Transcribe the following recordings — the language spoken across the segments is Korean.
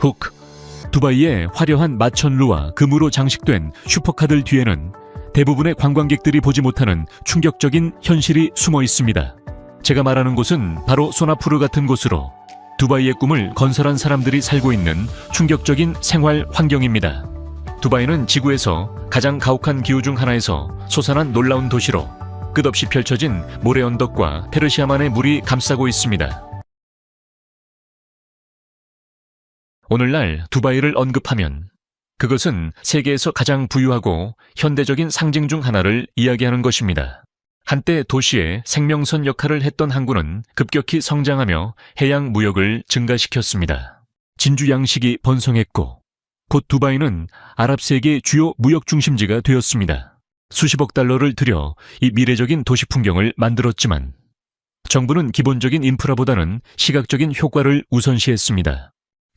훅. 두바이의 화려한 마천루와 금으로 장식된 슈퍼카들 뒤에는 대부분의 관광객들이 보지 못하는 충격적인 현실이 숨어 있습니다. 제가 말하는 곳은 바로 소나푸르 같은 곳으로 두바이의 꿈을 건설한 사람들이 살고 있는 충격적인 생활 환경입니다. 두바이는 지구에서 가장 가혹한 기후 중 하나에서 솟아난 놀라운 도시로 끝없이 펼쳐진 모래 언덕과 페르시아만의 물이 감싸고 있습니다. 오늘날 두바이를 언급하면 그것은 세계에서 가장 부유하고 현대적인 상징 중 하나를 이야기하는 것입니다. 한때 도시의 생명선 역할을 했던 항구는 급격히 성장하며 해양 무역을 증가시켰습니다. 진주 양식이 번성했고 곧 두바이는 아랍 세계의 주요 무역 중심지가 되었습니다. 수십억 달러를 들여 이 미래적인 도시 풍경을 만들었지만 정부는 기본적인 인프라보다는 시각적인 효과를 우선시했습니다.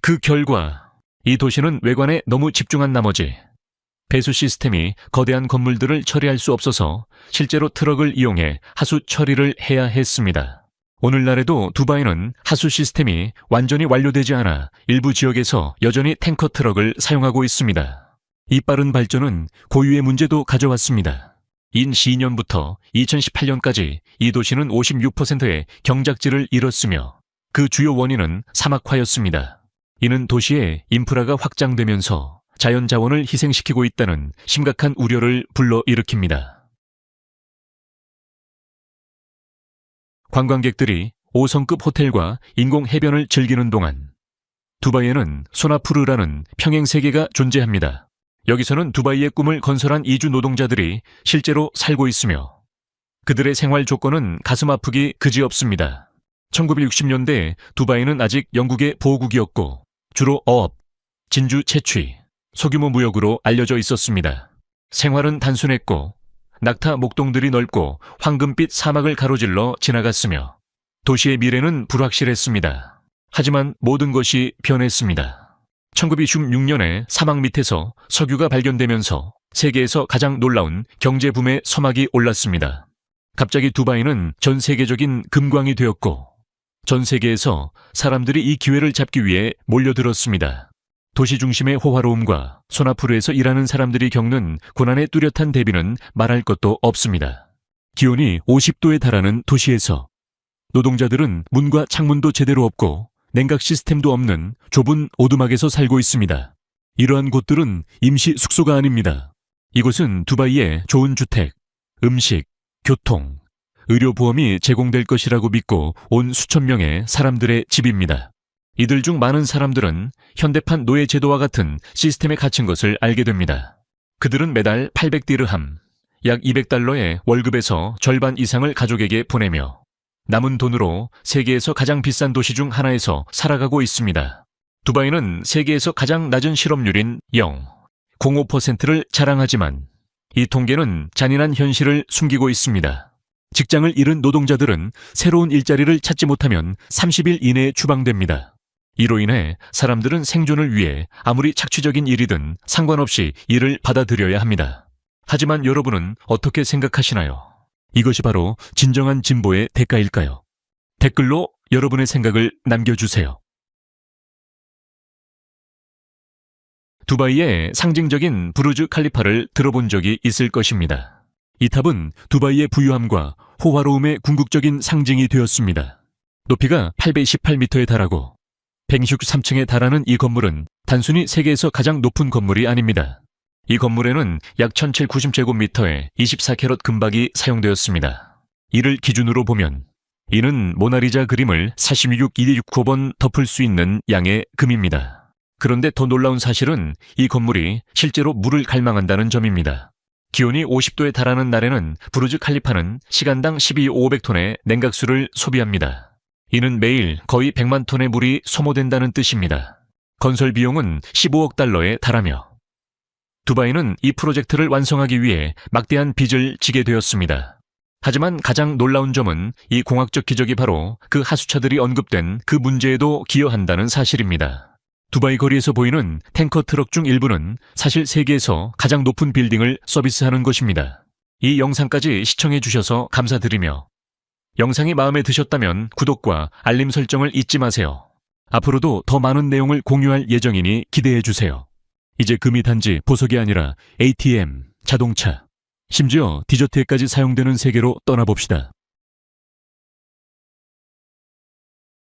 그 결과 이 도시는 외관에 너무 집중한 나머지 배수 시스템이 거대한 건물들을 처리할 수 없어서 실제로 트럭을 이용해 하수 처리를 해야 했습니다. 오늘날에도 두바이는 하수 시스템이 완전히 완료되지 않아 일부 지역에서 여전히 탱커 트럭을 사용하고 있습니다. 이 빠른 발전은 고유의 문제도 가져왔습니다. 인 12년부터 2018년까지 이 도시는 56%의 경작지를 잃었으며 그 주요 원인은 사막화였습니다. 이는 도시의 인프라가 확장되면서 자연 자원을 희생시키고 있다는 심각한 우려를 불러일으킵니다. 관광객들이 5성급 호텔과 인공 해변을 즐기는 동안 두바이에는 소나푸르라는 평행세계가 존재합니다. 여기서는 두바이의 꿈을 건설한 이주 노동자들이 실제로 살고 있으며 그들의 생활 조건은 가슴 아프기 그지없습니다. 1960년대 두바이는 아직 영국의 보호국이었고 주로 어업, 진주 채취, 소규모 무역으로 알려져 있었습니다. 생활은 단순했고 낙타 목동들이 넓고 황금빛 사막을 가로질러 지나갔으며 도시의 미래는 불확실했습니다. 하지만 모든 것이 변했습니다. 1966년에 사막 밑에서 석유가 발견되면서 세계에서 가장 놀라운 경제붐의 서막이 올랐습니다. 갑자기 두바이는 전 세계적인 금광이 되었고 전 세계에서 사람들이 이 기회를 잡기 위해 몰려들었습니다. 도시 중심의 호화로움과 소나푸르에서 일하는 사람들이 겪는 고난의 뚜렷한 대비는 말할 것도 없습니다. 기온이 50도에 달하는 도시에서 노동자들은 문과 창문도 제대로 없고 냉각 시스템도 없는 좁은 오두막에서 살고 있습니다. 이러한 곳들은 임시 숙소가 아닙니다. 이곳은 두바이의 좋은 주택, 음식, 교통, 의료보험이 제공될 것이라고 믿고 온 수천 명의 사람들의 집입니다. 이들 중 많은 사람들은 현대판 노예제도와 같은 시스템에 갇힌 것을 알게 됩니다. 그들은 매달 800디르함, 약 200달러의 월급에서 절반 이상을 가족에게 보내며 남은 돈으로 세계에서 가장 비싼 도시 중 하나에서 살아가고 있습니다. 두바이는 세계에서 가장 낮은 실업률인 0.05%를 자랑하지만 이 통계는 잔인한 현실을 숨기고 있습니다. 직장을 잃은 노동자들은 새로운 일자리를 찾지 못하면 30일 이내에 추방됩니다. 이로 인해 사람들은 생존을 위해 아무리 착취적인 일이든 상관없이 일을 받아들여야 합니다. 하지만 여러분은 어떻게 생각하시나요? 이것이 바로 진정한 진보의 대가일까요? 댓글로 여러분의 생각을 남겨주세요. 두바이의 상징적인 부르즈 칼리파를 들어본 적이 있을 것입니다. 이 탑은 두바이의 부유함과 호화로움의 궁극적인 상징이 되었습니다. 높이가 818m에 달하고 163층에 달하는 이 건물은 단순히 세계에서 가장 높은 건물이 아닙니다. 이 건물에는 약 1790제곱미터의 24캐럿 금박이 사용되었습니다. 이를 기준으로 보면 이는 모나리자 그림을 46 269번 덮을 수 있는 양의 금입니다. 그런데 더 놀라운 사실은 이 건물이 실제로 물을 갈망한다는 점입니다. 기온이 50도에 달하는 날에는 부르즈 칼리파는 시간당 12,500톤의 냉각수를 소비합니다. 이는 매일 거의 100만 톤의 물이 소모된다는 뜻입니다. 건설 비용은 15억 달러에 달하며 두바이는 이 프로젝트를 완성하기 위해 막대한 빚을 지게 되었습니다. 하지만 가장 놀라운 점은 이 공학적 기적이 바로 그 하수차들이 언급된 그 문제에도 기여한다는 사실입니다. 두바이 거리에서 보이는 탱커 트럭 중 일부는 사실 세계에서 가장 높은 빌딩을 서비스하는 것입니다. 이 영상까지 시청해 주셔서 감사드리며 영상이 마음에 드셨다면 구독과 알림 설정을 잊지 마세요. 앞으로도 더 많은 내용을 공유할 예정이니 기대해 주세요. 이제 금이 단지 보석이 아니라 ATM, 자동차, 심지어 디저트에까지 사용되는 세계로 떠나봅시다.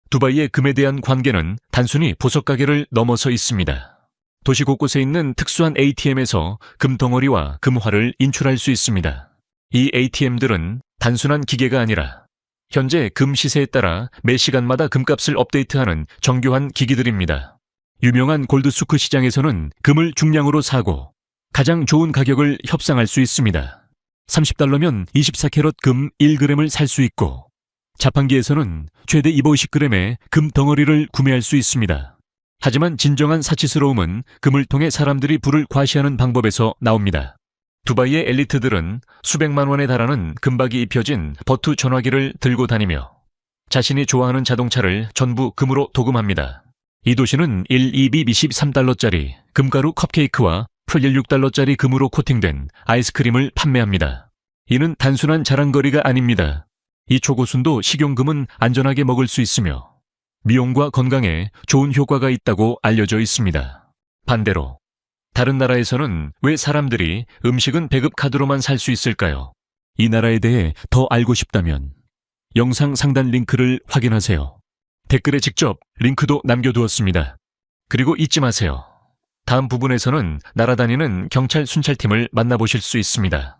두바이의 금에 대한 관계는 단순히 보석 가게를 넘어서 있습니다. 도시 곳곳에 있는 특수한 ATM에서 금덩어리와 금화를 인출할 수 있습니다. 이 ATM들은 단순한 기계가 아니라 현재 금 시세에 따라 매 시간마다 금값을 업데이트하는 정교한 기기들입니다. 유명한 골드수크 시장에서는 금을 중량으로 사고 가장 좋은 가격을 협상할 수 있습니다. $30면 24캐럿 금 1g을 살 수 있고 자판기에서는 최대 250g의 금 덩어리를 구매할 수 있습니다. 하지만 진정한 사치스러움은 금을 통해 사람들이 부를 과시하는 방법에서 나옵니다. 두바이의 엘리트들은 수백만 원에 달하는 금박이 입혀진 버투 전화기를 들고 다니며 자신이 좋아하는 자동차를 전부 금으로 도금합니다. 이 도시는 1, 2비 23달러짜리 금가루 컵케이크와 풀 16달러짜리 금으로 코팅된 아이스크림을 판매합니다. 이는 단순한 자랑거리가 아닙니다. 이 초고순도 식용금은 안전하게 먹을 수 있으며 미용과 건강에 좋은 효과가 있다고 알려져 있습니다. 반대로 다른 나라에서는 왜 사람들이 음식은 배급카드로만 살 수 있을까요? 이 나라에 대해 더 알고 싶다면 영상 상단 링크를 확인하세요. 댓글에 직접 링크도 남겨두었습니다. 그리고 잊지 마세요. 다음 부분에서는 날아다니는 경찰 순찰팀을 만나보실 수 있습니다.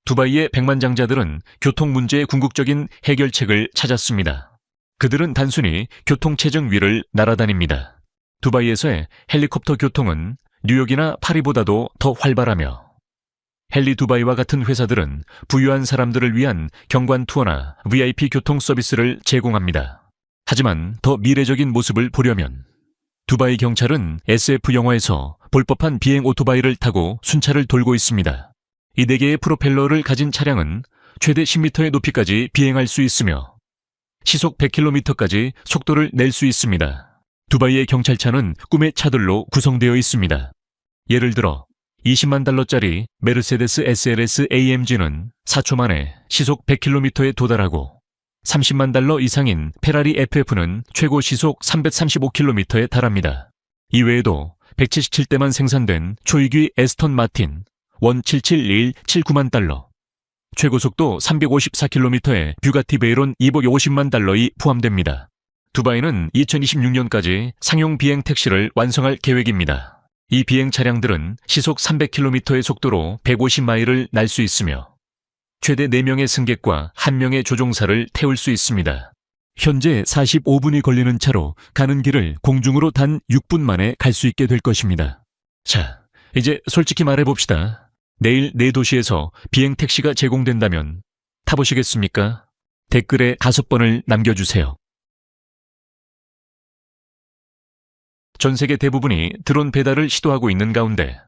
두바이의 백만장자들은 교통 문제의 궁극적인 해결책을 찾았습니다. 그들은 단순히 교통체증 위를 날아다닙니다. 두바이에서의 헬리콥터 교통은 뉴욕이나 파리보다도 더 활발하며 헬리 두바이와 같은 회사들은 부유한 사람들을 위한 경관 투어나 VIP 교통 서비스를 제공합니다. 하지만 더 미래적인 모습을 보려면 두바이 경찰은 SF 영화에서 볼 법한 비행 오토바이를 타고 순찰을 돌고 있습니다. 이 4개의 프로펠러를 가진 차량은 최대 10m의 높이까지 비행할 수 있으며 시속 100km까지 속도를 낼 수 있습니다. 두바이의 경찰차는 꿈의 차들로 구성되어 있습니다. 예를 들어 20만 달러짜리 메르세데스 SLS AMG는 4초 만에 시속 100km에 도달하고 30만 달러 이상인 페라리 FF는 최고 시속 335km에 달합니다. 이외에도 177대만 생산된 초이귀 에스턴 마틴 1771179만 달러, 최고 속도 354km의 뷰가티 베이론 250만 달러이 포함됩니다. 두바이는 2026년까지 상용 비행 택시를 완성할 계획입니다. 이 비행 차량들은 시속 300km의 속도로 150마일을 날 수 있으며 최대 4명의 승객과 1명의 조종사를 태울 수 있습니다. 현재 45분이 걸리는 차로 가는 길을 공중으로 단 6분 만에 갈 수 있게 될 것입니다. 자, 이제 솔직히 말해봅시다. 내일 4도시에서 비행 택시가 제공된다면 타보시겠습니까? 댓글에 5번을 남겨주세요. 전 세계 대부분이 드론 배달을 시도하고 있는 가운데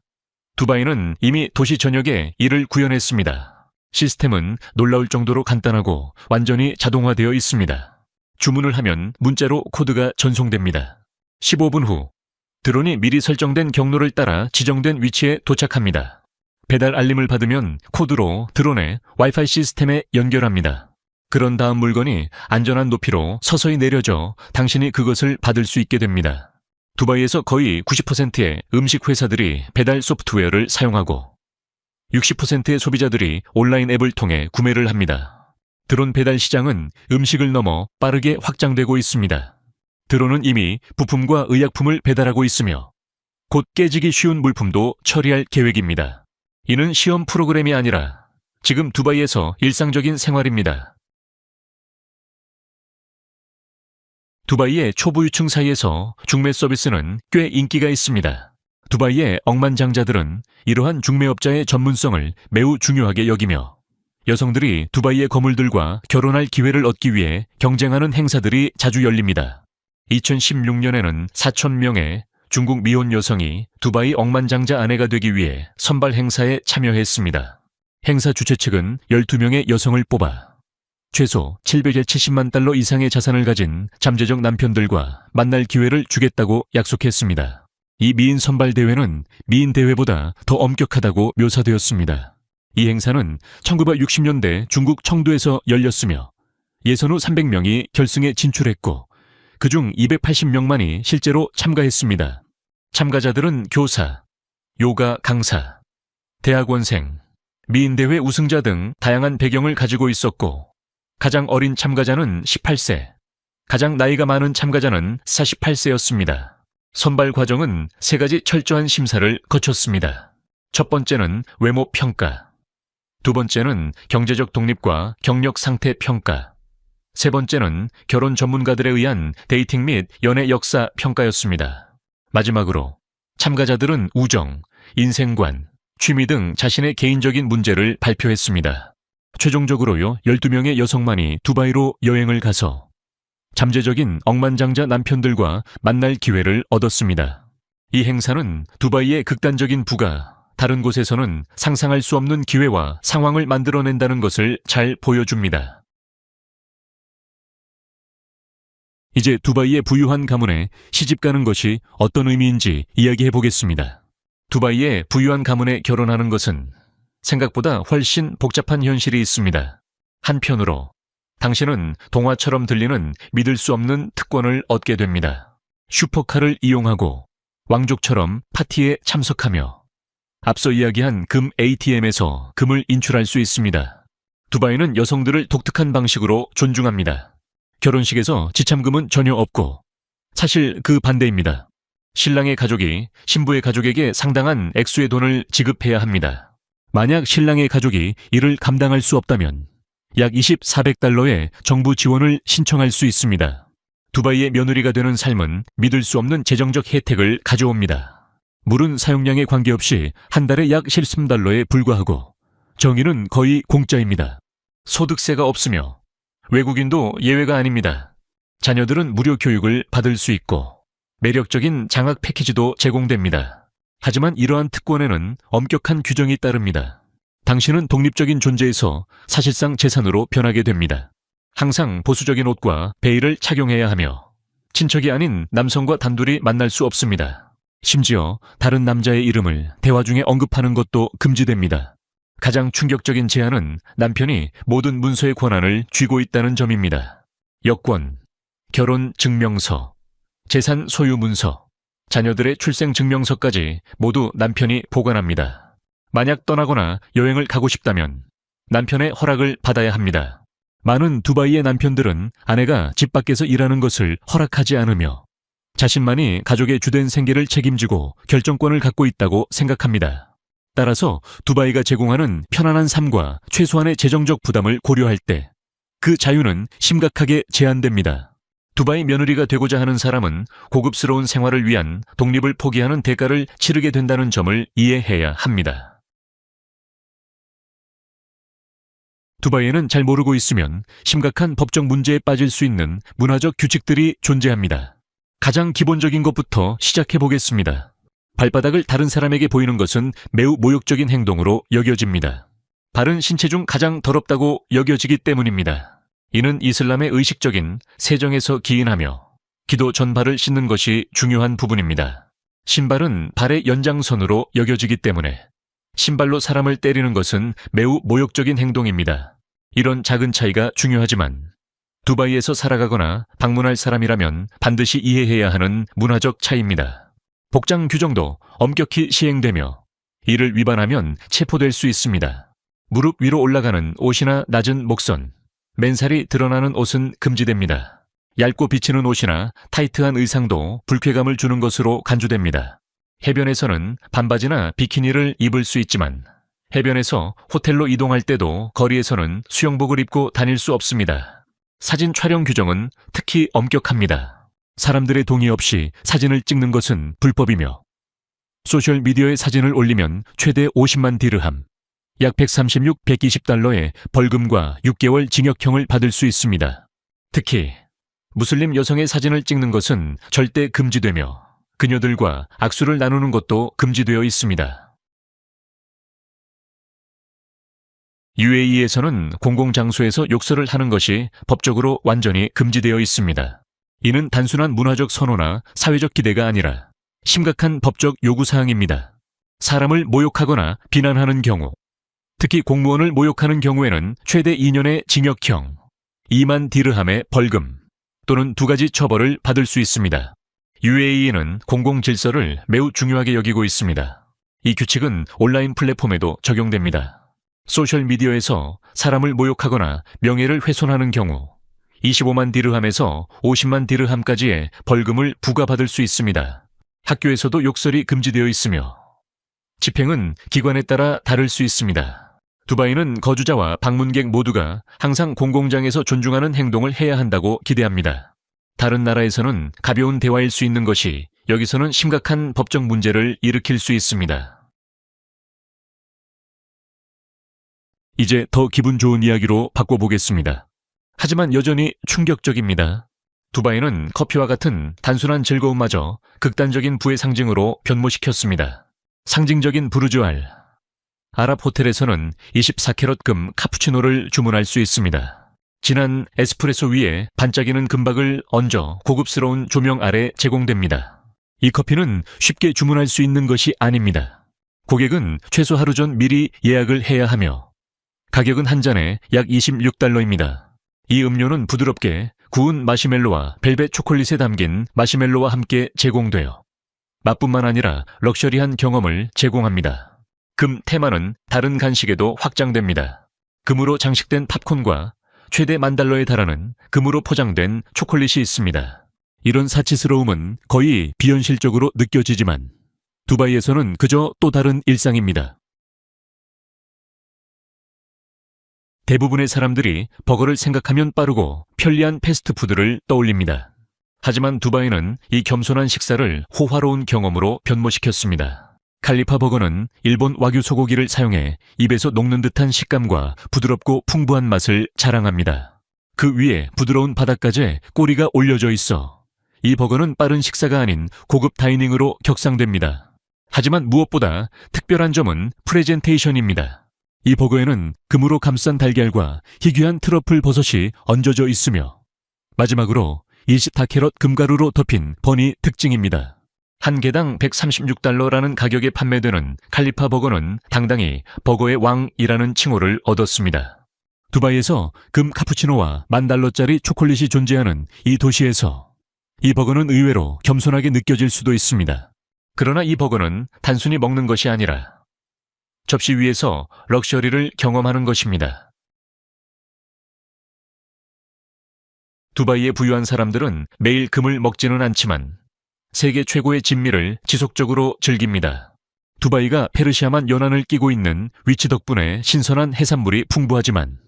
두바이는 이미 도시 전역에 이를 구현했습니다. 시스템은 놀라울 정도로 간단하고 완전히 자동화되어 있습니다. 주문을 하면 문자로 코드가 전송됩니다. 15분 후 드론이 미리 설정된 경로를 따라 지정된 위치에 도착합니다. 배달 알림을 받으면 코드로 드론의 와이파이 시스템에 연결합니다. 그런 다음 물건이 안전한 높이로 서서히 내려져 당신이 그것을 받을 수 있게 됩니다. 두바이에서 거의 90%의 음식 회사들이 배달 소프트웨어를 사용하고 60%의 소비자들이 온라인 앱을 통해 구매를 합니다. 드론 배달 시장은 음식을 넘어 빠르게 확장되고 있습니다. 드론은 이미 부품과 의약품을 배달하고 있으며 곧 깨지기 쉬운 물품도 처리할 계획입니다. 이는 시험 프로그램이 아니라 지금 두바이에서 일상적인 생활입니다. 두바이의 초부유층 사이에서 중매 서비스는 꽤 인기가 있습니다. 두바이의 억만장자들은 이러한 중매업자의 전문성을 매우 중요하게 여기며 여성들이 두바이의 거물들과 결혼할 기회를 얻기 위해 경쟁하는 행사들이 자주 열립니다. 2016년에는 4,000명의 중국 미혼 여성이 두바이 억만장자 아내가 되기 위해 선발 행사에 참여했습니다. 행사 주최 측은 12명의 여성을 뽑아 최소 770만 달러 이상의 자산을 가진 잠재적 남편들과 만날 기회를 주겠다고 약속했습니다. 이 미인 선발 대회는 미인 대회보다 더 엄격하다고 묘사되었습니다. 이 행사는 1960년대 중국 청두에서 열렸으며 예선후 300명이 결승에 진출했고 그중 280명만이 실제로 참가했습니다. 참가자들은 교사, 요가 강사, 대학원생, 미인대회 우승자 등 다양한 배경을 가지고 있었고 가장 어린 참가자는 18세, 가장 나이가 많은 참가자는 48세였습니다. 선발 과정은 3가지 철저한 심사를 거쳤습니다. 첫 번째는 외모 평가, 두 번째는 경제적 독립과 경력 상태 평가, 세 번째는 결혼 전문가들에 의한 데이팅 및 연애 역사 평가였습니다. 마지막으로 참가자들은 우정, 인생관, 취미 등 자신의 개인적인 문제를 발표했습니다. 최종적으로요 12명의 여성만이 두바이로 여행을 가서 잠재적인 억만장자 남편들과 만날 기회를 얻었습니다. 이 행사는 두바이의 극단적인 부가 다른 곳에서는 상상할 수 없는 기회와 상황을 만들어낸다는 것을 잘 보여줍니다. 이제 두바이의 부유한 가문에 시집 가는 것이 어떤 의미인지 이야기해 보겠습니다. 두바이의 부유한 가문에 결혼하는 것은 생각보다 훨씬 복잡한 현실이 있습니다. 한편으로 당신은 동화처럼 들리는 믿을 수 없는 특권을 얻게 됩니다. 슈퍼카를 이용하고 왕족처럼 파티에 참석하며 앞서 이야기한 금 ATM에서 금을 인출할 수 있습니다. 두바이는 여성들을 독특한 방식으로 존중합니다. 결혼식에서 지참금은 전혀 없고 사실 그 반대입니다. 신랑의 가족이 신부의 가족에게 상당한 액수의 돈을 지급해야 합니다. 만약 신랑의 가족이 이를 감당할 수 없다면 약 2,400달러의 정부 지원을 신청할 수 있습니다. 두바이의 며느리가 되는 삶은 믿을 수 없는 재정적 혜택을 가져옵니다. 물은 사용량에 관계없이 한 달에 약 13달러에 불과하고 정의는 거의 공짜입니다. 소득세가 없으며 외국인도 예외가 아닙니다. 자녀들은 무료 교육을 받을 수 있고 매력적인 장학 패키지도 제공됩니다. 하지만 이러한 특권에는 엄격한 규정이 따릅니다. 당신은 독립적인 존재에서 사실상 재산으로 변하게 됩니다. 항상 보수적인 옷과 베일을 착용해야 하며 친척이 아닌 남성과 단둘이 만날 수 없습니다. 심지어 다른 남자의 이름을 대화 중에 언급하는 것도 금지됩니다. 가장 충격적인 제한은 남편이 모든 문서의 권한을 쥐고 있다는 점입니다. 여권, 결혼 증명서, 재산 소유 문서, 자녀들의 출생 증명서까지 모두 남편이 보관합니다. 만약 떠나거나 여행을 가고 싶다면 남편의 허락을 받아야 합니다. 많은 두바이의 남편들은 아내가 집 밖에서 일하는 것을 허락하지 않으며 자신만이 가족의 주된 생계를 책임지고 결정권을 갖고 있다고 생각합니다. 따라서 두바이가 제공하는 편안한 삶과 최소한의 재정적 부담을 고려할 때 그 자유는 심각하게 제한됩니다. 두바이 며느리가 되고자 하는 사람은 고급스러운 생활을 위한 독립을 포기하는 대가를 치르게 된다는 점을 이해해야 합니다. 두바이에는 잘 모르고 있으면 심각한 법적 문제에 빠질 수 있는 문화적 규칙들이 존재합니다. 가장 기본적인 것부터 시작해 보겠습니다. 발바닥을 다른 사람에게 보이는 것은 매우 모욕적인 행동으로 여겨집니다. 발은 신체 중 가장 더럽다고 여겨지기 때문입니다. 이는 이슬람의 의식적인 세정에서 기인하며 기도 전 발을 씻는 것이 중요한 부분입니다. 신발은 발의 연장선으로 여겨지기 때문에 신발로 사람을 때리는 것은 매우 모욕적인 행동입니다. 이런 작은 차이가 중요하지만 두바이에서 살아가거나 방문할 사람이라면 반드시 이해해야 하는 문화적 차이입니다. 복장 규정도 엄격히 시행되며 이를 위반하면 체포될 수 있습니다. 무릎 위로 올라가는 옷이나 낮은 목선, 맨살이 드러나는 옷은 금지됩니다. 얇고 비치는 옷이나 타이트한 의상도 불쾌감을 주는 것으로 간주됩니다. 해변에서는 반바지나 비키니를 입을 수 있지만 해변에서 호텔로 이동할 때도 거리에서는 수영복을 입고 다닐 수 없습니다. 사진 촬영 규정은 특히 엄격합니다. 사람들의 동의 없이 사진을 찍는 것은 불법이며 소셜미디어에 사진을 올리면 최대 50만 디르함, 약 136, 120달러의 벌금과 6개월 징역형을 받을 수 있습니다. 특히 무슬림 여성의 사진을 찍는 것은 절대 금지되며 그녀들과 악수를 나누는 것도 금지되어 있습니다. UAE에서는 공공장소에서 욕설을 하는 것이 법적으로 완전히 금지되어 있습니다. 이는 단순한 문화적 선호나 사회적 기대가 아니라 심각한 법적 요구사항입니다. 사람을 모욕하거나 비난하는 경우, 특히 공무원을 모욕하는 경우에는 최대 2년의 징역형, 2만 디르함의 벌금 또는 2가지 처벌을 받을 수 있습니다. UAE는 공공질서를 매우 중요하게 여기고 있습니다. 이 규칙은 온라인 플랫폼에도 적용됩니다. 소셜미디어에서 사람을 모욕하거나 명예를 훼손하는 경우 25만 디르함에서 50만 디르함까지의 벌금을 부과받을 수 있습니다. 학교에서도 욕설이 금지되어 있으며 집행은 기관에 따라 다를 수 있습니다. 두바이는 거주자와 방문객 모두가 항상 공공장에서 존중하는 행동을 해야 한다고 기대합니다. 다른 나라에서는 가벼운 대화일 수 있는 것이 여기서는 심각한 법적 문제를 일으킬 수 있습니다. 이제 더 기분 좋은 이야기로 바꿔보겠습니다. 하지만 여전히 충격적입니다. 두바이는 커피와 같은 단순한 즐거움마저 극단적인 부의 상징으로 변모시켰습니다. 상징적인 부르주알. 아랍 호텔에서는 24캐럿 금 카푸치노를 주문할 수 있습니다. 진한 에스프레소 위에 반짝이는 금박을 얹어 고급스러운 조명 아래 제공됩니다. 이 커피는 쉽게 주문할 수 있는 것이 아닙니다. 고객은 최소 하루 전 미리 예약을 해야 하며 가격은 한 잔에 약 $26입니다. 이 음료는 부드럽게 구운 마시멜로와 벨벳 초콜릿에 담긴 마시멜로와 함께 제공되어 맛뿐만 아니라 럭셔리한 경험을 제공합니다. 금 테마는 다른 간식에도 확장됩니다. 금으로 장식된 팝콘과 최대 $10,000에 달하는 금으로 포장된 초콜릿이 있습니다. 이런 사치스러움은 거의 비현실적으로 느껴지지만 두바이에서는 그저 또 다른 일상입니다. 대부분의 사람들이 버거를 생각하면 빠르고 편리한 패스트푸드를 떠올립니다. 하지만 두바이는 이 겸손한 식사를 호화로운 경험으로 변모시켰습니다. 칼리파 버거는 일본 와규 소고기를 사용해 입에서 녹는 듯한 식감과 부드럽고 풍부한 맛을 자랑합니다. 그 위에 부드러운 바닥까지 꼬리가 올려져 있어 이 버거는 빠른 식사가 아닌 고급 다이닝으로 격상됩니다. 하지만 무엇보다 특별한 점은 프레젠테이션입니다. 이 버거에는 금으로 감싼 달걀과 희귀한 트러플 버섯이 얹어져 있으며 마지막으로 24캐럿 금가루로 덮인 번이 특징입니다. 한 개당 $136라는 가격에 판매되는 칼리파 버거는 당당히 버거의 왕이라는 칭호를 얻었습니다. 두바이에서 금 카푸치노와 $10,000짜리 초콜릿이 존재하는 이 도시에서 이 버거는 의외로 겸손하게 느껴질 수도 있습니다. 그러나 이 버거는 단순히 먹는 것이 아니라 접시 위에서 럭셔리를 경험하는 것입니다. 두바이의 부유한 사람들은 매일 금을 먹지는 않지만 세계 최고의 진미를 지속적으로 즐깁니다. 두바이가 페르시아만 연안을 끼고 있는 위치 덕분에 신선한 해산물이 풍부하지만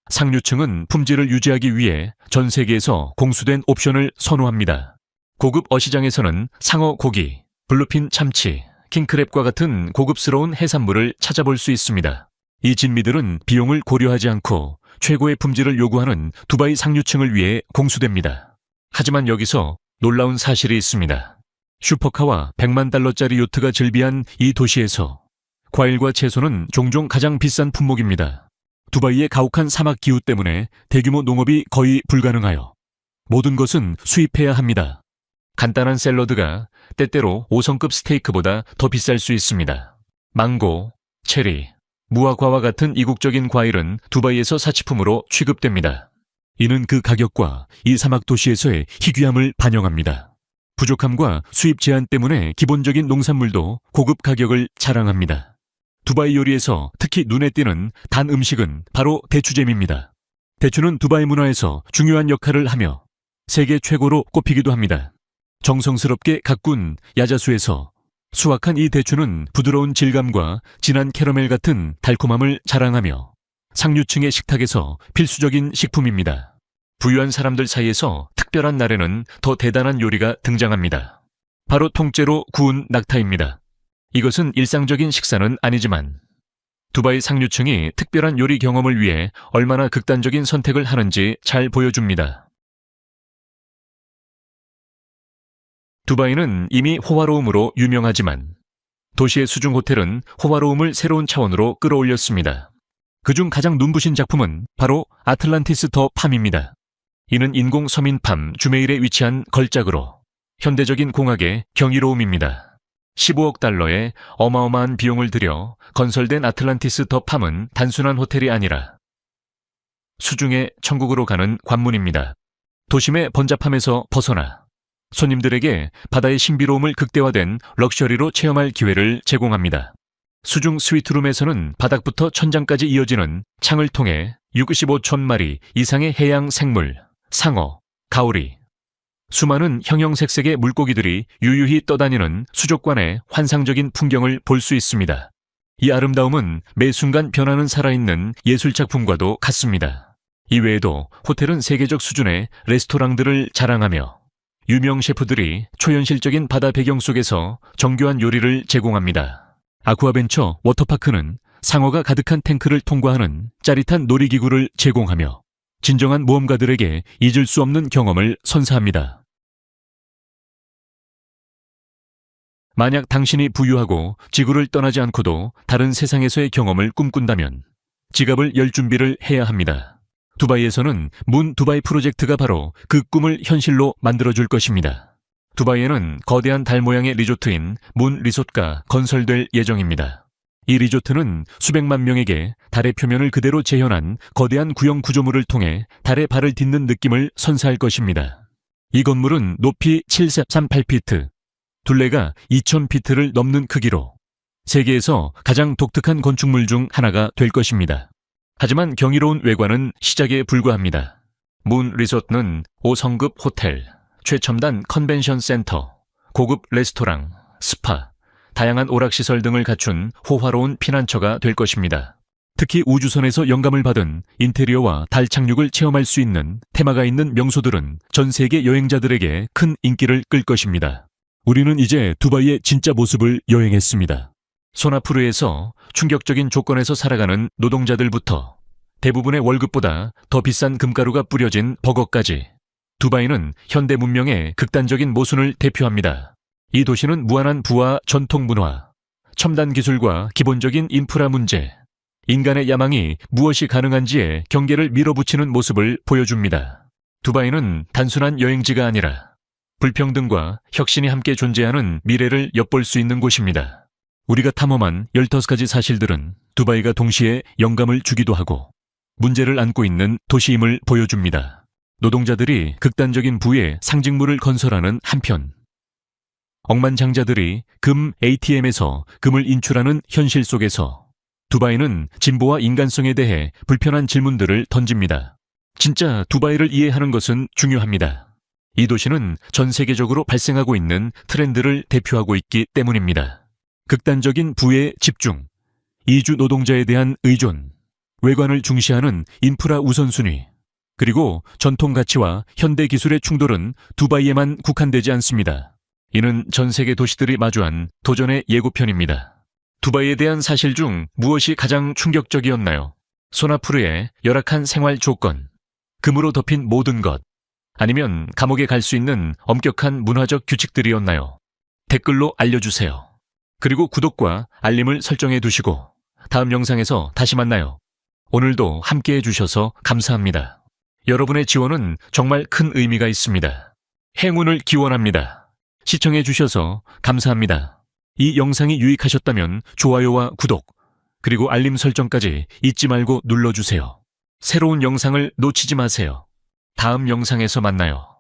상류층은 품질을 유지하기 위해 전 세계에서 공수된 옵션을 선호합니다. 고급 어시장에서는 상어 고기, 블루핀 참치, 킹크랩과 같은 고급스러운 해산물을 찾아볼 수 있습니다. 이 진미들은 비용을 고려하지 않고 최고의 품질을 요구하는 두바이 상류층을 위해 공수됩니다. 하지만 여기서 놀라운 사실이 있습니다. 슈퍼카와 $1,000,000짜리 요트가 즐비한 이 도시에서 과일과 채소는 종종 가장 비싼 품목입니다. 두바이의 가혹한 사막 기후 때문에 대규모 농업이 거의 불가능하여 모든 것은 수입해야 합니다. 간단한 샐러드가 때때로 5성급 스테이크보다 더 비쌀 수 있습니다. 망고, 체리, 무화과와 같은 이국적인 과일은 두바이에서 사치품으로 취급됩니다. 이는 그 가격과 이 사막 도시에서의 희귀함을 반영합니다. 부족함과 수입 제한 때문에 기본적인 농산물도 고급 가격을 자랑합니다. 두바이 요리에서 특히 눈에 띄는 단 음식은 바로 대추잼입니다. 대추는 두바이 문화에서 중요한 역할을 하며 세계 최고로 꼽히기도 합니다. 정성스럽게 가꾼 야자수에서 수확한 이 대추는 부드러운 질감과 진한 캐러멜 같은 달콤함을 자랑하며 상류층의 식탁에서 필수적인 식품입니다. 부유한 사람들 사이에서 특별한 날에는 더 대단한 요리가 등장합니다. 바로 통째로 구운 낙타입니다. 이것은 일상적인 식사는 아니지만 두바이 상류층이 특별한 요리 경험을 위해 얼마나 극단적인 선택을 하는지 잘 보여줍니다. 두바이는 이미 호화로움으로 유명하지만 도시의 수중 호텔은 호화로움을 새로운 차원으로 끌어올렸습니다. 그중 가장 눈부신 작품은 바로 아틀란티스 더 팜입니다. 이는 인공 서민팜 주메일에 위치한 걸작으로 현대적인 공학의 경이로움입니다. $15억 어마어마한 비용을 들여 건설된 아틀란티스 더 팜은 단순한 호텔이 아니라 수중의 천국으로 가는 관문입니다. 도심의 번잡함에서 벗어나 손님들에게 바다의 신비로움을 극대화된 럭셔리로 체험할 기회를 제공합니다. 수중 스위트룸에서는 바닥부터 천장까지 이어지는 창을 통해 65천 마리 이상의 해양 생물, 상어, 가오리, 수많은 형형색색의 물고기들이 유유히 떠다니는 수족관의 환상적인 풍경을 볼 수 있습니다. 이 아름다움은 매 순간 변하는 살아있는 예술작품과도 같습니다. 이외에도 호텔은 세계적 수준의 레스토랑들을 자랑하며 유명 셰프들이 초현실적인 바다 배경 속에서 정교한 요리를 제공합니다. 아쿠아벤처 워터파크는 상어가 가득한 탱크를 통과하는 짜릿한 놀이기구를 제공하며 진정한 모험가들에게 잊을 수 없는 경험을 선사합니다. 만약 당신이 부유하고 지구를 떠나지 않고도 다른 세상에서의 경험을 꿈꾼다면 지갑을 열 준비를 해야 합니다. 두바이에서는 문 두바이 프로젝트가 바로 그 꿈을 현실로 만들어줄 것입니다. 두바이에는 거대한 달 모양의 리조트인 문 리조트가 건설될 예정입니다. 이 리조트는 수백만 명에게 달의 표면을 그대로 재현한 거대한 구형 구조물을 통해 달에 발을 딛는 느낌을 선사할 것입니다. 이 건물은 높이 7.38피트, 둘레가 2000피트를 넘는 크기로 세계에서 가장 독특한 건축물 중 하나가 될 것입니다. 하지만 경이로운 외관은 시작에 불과합니다. 문 리조트는 5성급 호텔, 최첨단 컨벤션 센터, 고급 레스토랑, 스파, 다양한 오락시설 등을 갖춘 호화로운 피난처가 될 것입니다. 특히 우주선에서 영감을 받은 인테리어와 달 착륙을 체험할 수 있는 테마가 있는 명소들은 전 세계 여행자들에게 큰 인기를 끌 것입니다. 우리는 이제 두바이의 진짜 모습을 여행했습니다. 소나푸르에서 충격적인 조건에서 살아가는 노동자들부터 대부분의 월급보다 더 비싼 금가루가 뿌려진 버거까지 두바이는 현대 문명의 극단적인 모순을 대표합니다. 이 도시는 무한한 부와 전통 문화, 첨단 기술과 기본적인 인프라 문제, 인간의 야망이 무엇이 가능한지에 경계를 밀어붙이는 모습을 보여줍니다. 두바이는 단순한 여행지가 아니라 불평등과 혁신이 함께 존재하는 미래를 엿볼 수 있는 곳입니다. 우리가 탐험한 15가지 사실들은 두바이가 동시에 영감을 주기도 하고 문제를 안고 있는 도시임을 보여줍니다. 노동자들이 극단적인 부의 상징물을 건설하는 한편 억만장자들이 금 ATM에서 금을 인출하는 현실 속에서 두바이는 진보와 인간성에 대해 불편한 질문들을 던집니다. 진짜 두바이를 이해하는 것은 중요합니다. 이 도시는 전 세계적으로 발생하고 있는 트렌드를 대표하고 있기 때문입니다. 극단적인 부의 집중, 이주 노동자에 대한 의존, 외관을 중시하는 인프라 우선순위, 그리고 전통 가치와 현대 기술의 충돌은 두바이에만 국한되지 않습니다. 이는 전 세계 도시들이 마주한 도전의 예고편입니다. 두바이에 대한 사실 중 무엇이 가장 충격적이었나요? 소나푸르의 열악한 생활 조건, 금으로 덮인 모든 것, 아니면 감옥에 갈 수 있는 엄격한 문화적 규칙들이었나요? 댓글로 알려주세요. 그리고 구독과 알림을 설정해 두시고 다음 영상에서 다시 만나요. 오늘도 함께해 주셔서 감사합니다. 여러분의 지원은 정말 큰 의미가 있습니다. 행운을 기원합니다. 시청해 주셔서 감사합니다. 이 영상이 유익하셨다면 좋아요와 구독, 그리고 알림 설정까지 잊지 말고 눌러주세요. 새로운 영상을 놓치지 마세요. 다음 영상에서 만나요.